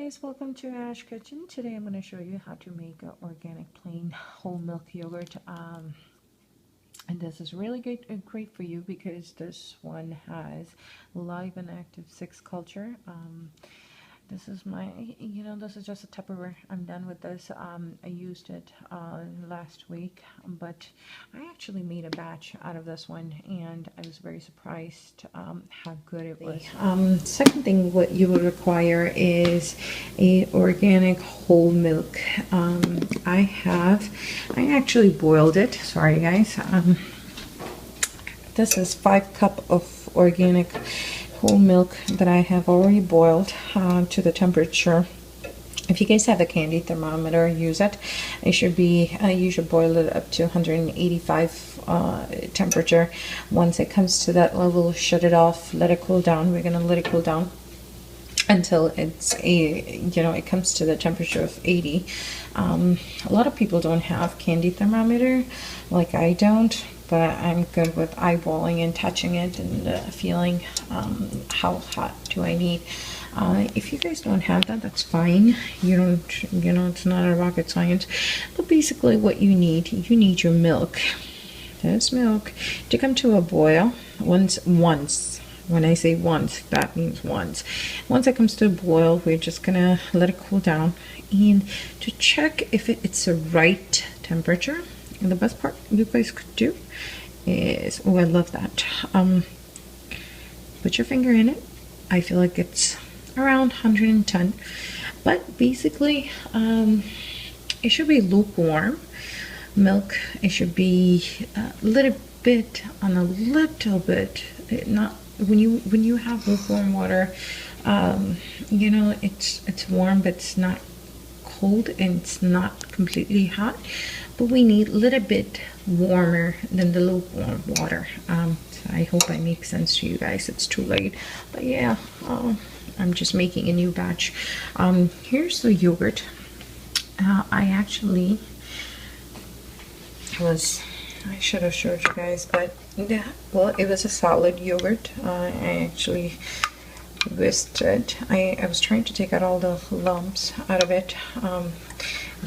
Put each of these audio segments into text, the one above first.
guys, welcome to Ash Kitchen. Today I'm going to show you how to make an organic plain whole milk yogurt. And this is really great for you because this one has live and active 6 culture. This is my, this is just a Tupperware. I'm done with this. I used it last week, but I actually made a batch out of this one, and I was very surprised how good it was. Second thing, what you will require is a organic whole milk. I actually boiled it. Sorry, guys. This is 5 cup of organic whole milk that I have already boiled to the temperature. If you guys have a candy thermometer, use it. It should be, you should boil it up to 185 temperature. Once it comes to that level, shut it off, let it cool down. We're gonna let it cool down until it's it comes to the temperature of 80. A lot of people don't have candy thermometer, like I don't, but I'm good with eyeballing and touching it and feeling how hot do I need. If you guys don't have that, that's fine. It's not a rocket science. But basically what you need your milk. This milk to come to a boil once. When I say once, that means once. Once it comes to a boil, we're just gonna let it cool down. And to check if it's the right temperature, and the best part you guys could do is, oh, I love that. Put your finger in it. I feel like it's around 110, but basically, it should be lukewarm milk. It should be a little bit, not when you have lukewarm water. It's warm, but it's not cold, and it's not completely hot, but we need a little bit warmer than the lukewarm water. So I hope I make sense to you guys. It's too late, but yeah, I'm just making a new batch. Here's the yogurt. I should have showed you guys, but yeah, well, it was a solid yogurt. I actually whisked it. I was trying to take out all the lumps out of it,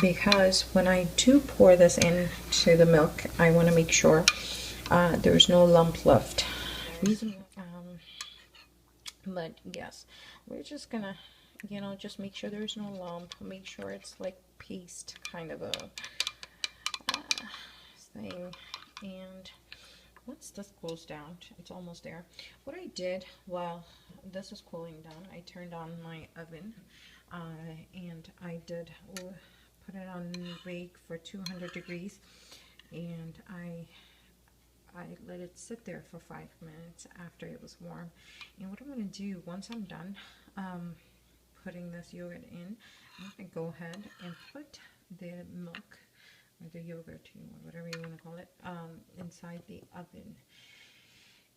because when I do pour this into the milk, I want to make sure there's no lump left. But yes, we're just gonna, just make sure there's no lump. Make sure it's like paste kind of a thing. And once this cools down, it's almost there. What I did while this is cooling down, I turned on my oven, and I did put it on bake for 200 degrees, and I let it sit there for 5 minutes after it was warm. And what I'm going to do, once I'm done putting this yogurt in, I'm going to go ahead and put the milk, or the yogurt, whatever you want to call it, inside the oven,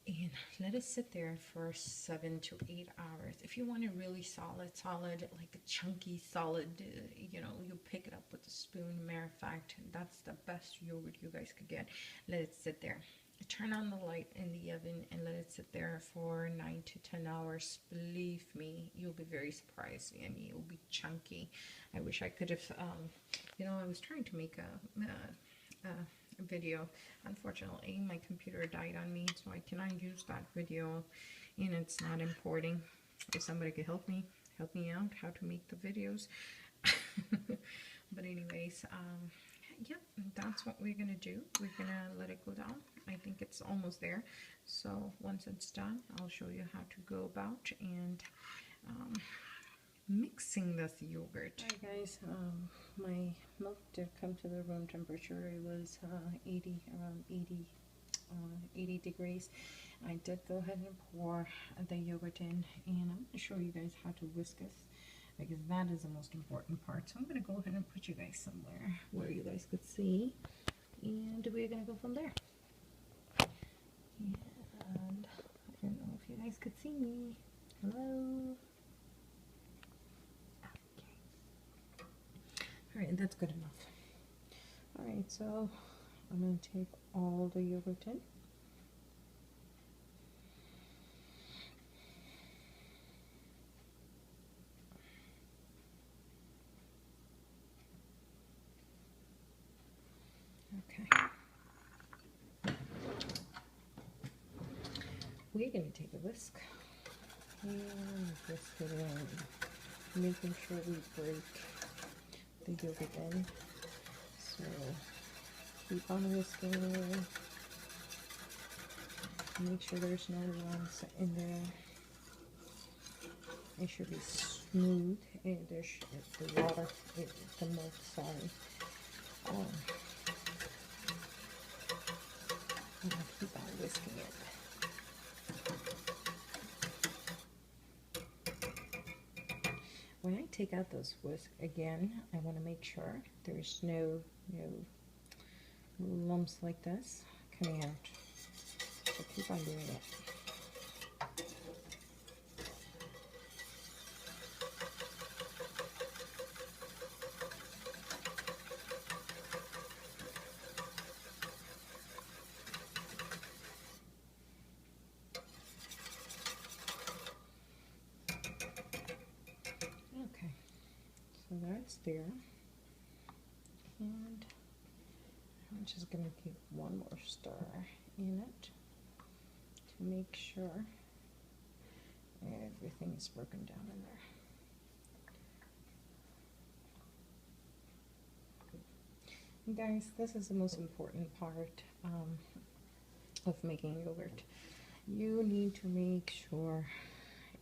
and let it sit there for 7 to 8 hours. If you want it really solid, like a chunky solid, you pick it up with a spoon. Matter of fact, that's the best yogurt you guys could get. Let it sit there. Turn on the light in the oven and let it sit there for 9 to 10 hours. Believe me, you'll be very surprised, and you'll be chunky. I wish I could have, I was trying to make a video. Unfortunately, my computer died on me, so I cannot use that video, and it's not importing. If somebody could help me out how to make the videos. But anyways, yeah, that's what we're gonna do. We're gonna let it go down. I think it's almost there, so once it's done, I'll show you how to go about and mixing this yogurt. Hi guys, my milk did come to the room temperature. It was around 80 degrees. I did go ahead and pour the yogurt in, and I'm going to show you guys how to whisk this, because that is the most important part. So I'm going to go ahead and put you guys somewhere where you guys could see, and we're going to go from there. And I don't know if you guys could see me. Hello? Okay. Alright, that's good enough. Alright, so I'm going to take all the yogurt in. we're going to take a whisk and whisk it in, making sure we break the yogurt in. So keep on whisking, make sure there's no lumps in there. It should be smooth, and there's the water, the milk, sorry. I'm gonna keep on whisking it. When I take out those whisk again, I want to make sure there's no lumps like this coming out. So keep on doing it. Okay, so that's there, and I'm just going to give one more stir in it to make sure everything is broken down in there. And guys, this is the most important part of making yogurt. You need to make sure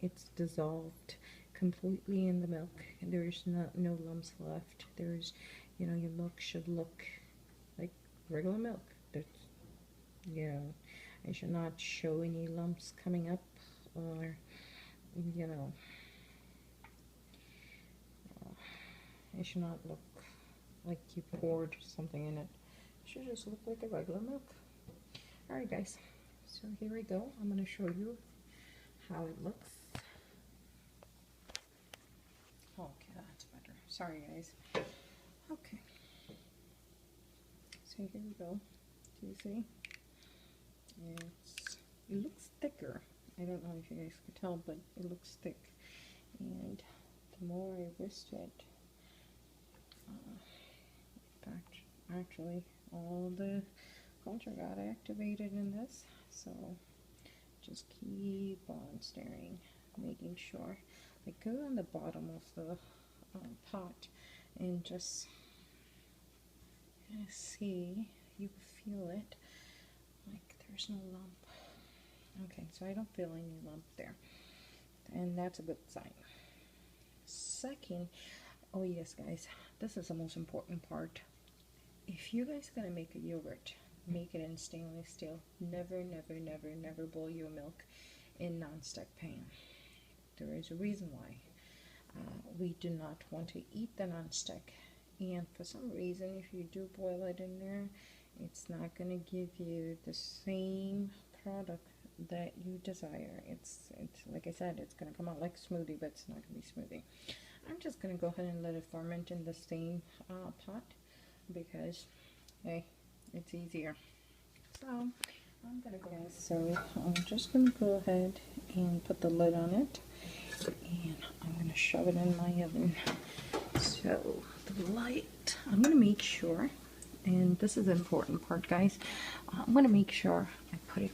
it's dissolved completely in the milk. There's no lumps left. There's, your milk should look like regular milk. That's, it should not show any lumps coming up, or, it should not look like you poured something in it. It should just look like a regular milk. Alright guys, so here we go. I'm going to show you how it looks. Okay, that's better. Sorry guys. Okay. So here we go. Do you see? It looks thicker. I don't know if you guys could tell, but it looks thick. And the more I whisk it, actually all the culture got activated in this. So just keep on stirring, making sure. Like, go on the bottom of the pot and just see, you feel it, like there's no lump. Okay, so I don't feel any lump there, and that's a good sign. Second, oh yes guys, this is the most important part. If you guys gonna make a yogurt, make it in stainless steel. Never boil your milk in non-stick pan. There is a reason why. We do not want to eat the non-stick, and for some reason, if you do boil it in there, it's not going to give you the same product that you desire. It's like I said, it's going to come out like smoothie, but it's not going to be smoothie. I'm just going to go ahead and let it ferment in the same pot, because hey, it's easier. So I'm gonna go. So I'm just gonna go ahead and put the lid on it, and I'm gonna shove it in my oven. So the light, I'm gonna make sure, and this is the important part guys, I'm gonna make sure I put it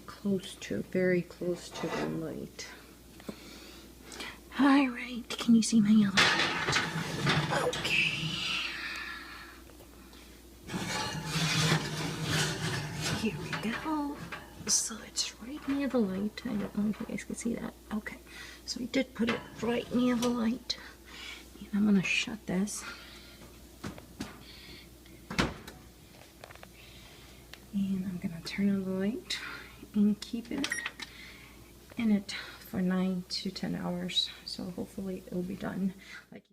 very close to the light. Alright, can you see my yellow light? Okay. Here we go. So it's right near the light. I don't know if you guys can see that. Okay, so I did put it right near the light. And I'm gonna shut this. And I'm gonna turn on the light and keep it in it for 9 to 10 hours. So hopefully it'll be done. Like